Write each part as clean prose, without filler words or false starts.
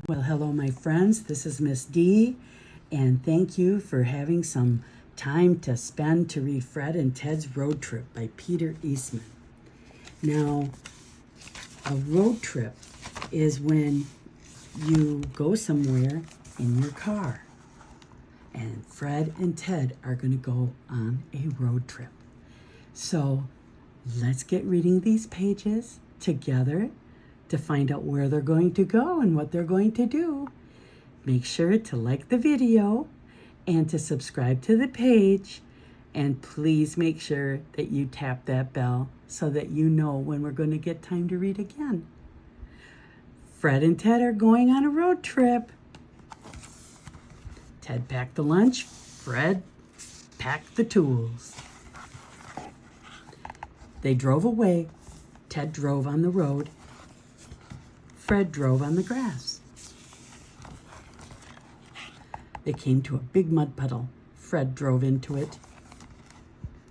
Well, hello, my friends. This is Miss D, and thank you for having some time to spend to read Fred and Ted's Road Trip by Peter Eastman. Now, a road trip is when you go somewhere in your car, and Fred and Ted are going to go on a road trip. So let's get reading these pages together to find out where they're going to go and what they're going to do. Make sure to like the video and to subscribe to the page. And please make sure that you tap that bell so that you know when we're going to get time to read again. Fred and Ted are going on a road trip. Ted packed the lunch. Fred packed the tools. They drove away. Ted drove on the road. Fred drove on the grass. They came to a big mud puddle. Fred drove into it.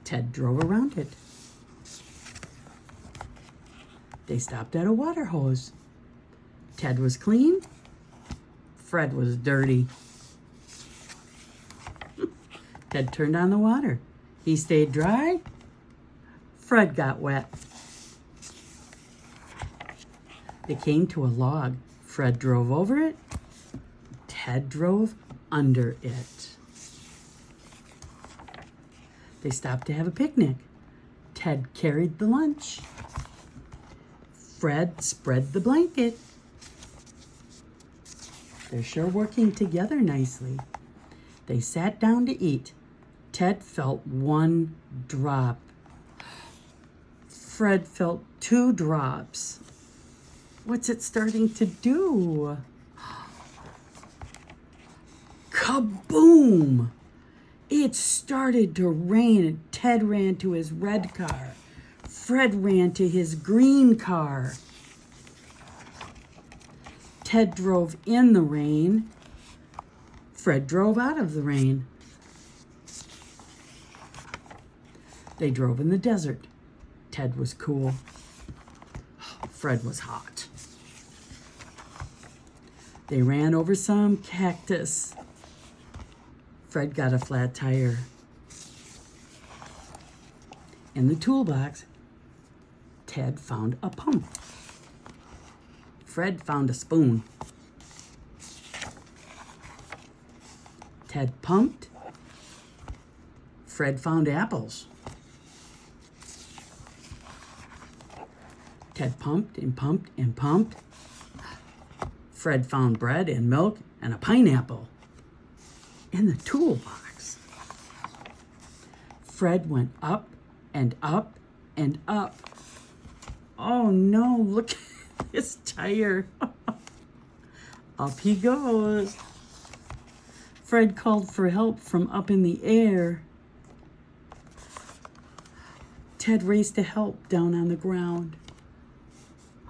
Ted drove around it. They stopped at a water hose. Ted was clean. Fred was dirty. Ted turned on the water. He stayed dry. Fred got wet. They came to a log. Fred drove over it. Ted drove under it. They stopped to have a picnic. Ted carried the lunch. Fred spread the blanket. They're sure working together nicely. They sat down to eat. Ted felt 1 drop. Fred felt 2 drops. What's it starting to do? Kaboom! It started to rain and Ted ran to his red car. Fred ran to his green car. Ted drove in the rain. Fred drove out of the rain. They drove in the desert. Ted was cool. Fred was hot. They ran over some cactus. Fred got a flat tire. In the toolbox, Ted found a pump. Fred found a spoon. Ted pumped. Fred found apples. Ted pumped and pumped and pumped. Fred found bread and milk and a pineapple in the toolbox. Fred went up and up and up. Oh no, look at this tire. Up he goes. Fred called for help from up in the air. Ted raced to help down on the ground.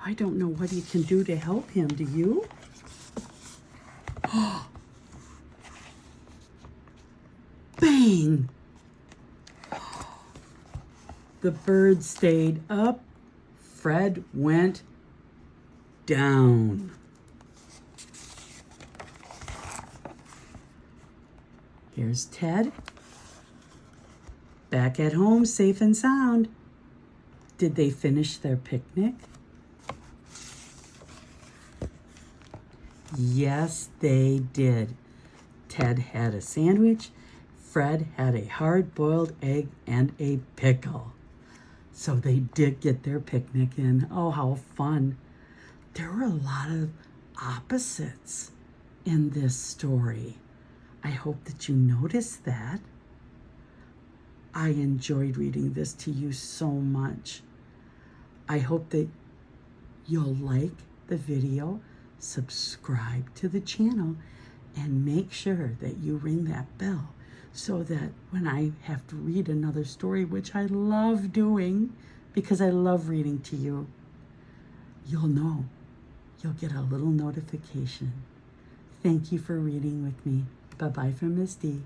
I don't know what he can do to help him, do you? Bang! The bird stayed up. Fred went down. Here's Ted. Back at home, safe and sound. Did they finish their picnic? Yes, they did. Ted had a sandwich. Fred had a hard-boiled egg and a pickle. So they did get their picnic in. Oh, how fun. There were a lot of opposites in this story. I hope that you noticed that. I enjoyed reading this to you so much. I hope that you'll like the video, subscribe to the channel, and make sure that you ring that bell so that when I have to read another story, which I love doing because I love reading to you, you'll know. You'll get a little notification. Thank you for reading with me. Bye-bye from Miss D.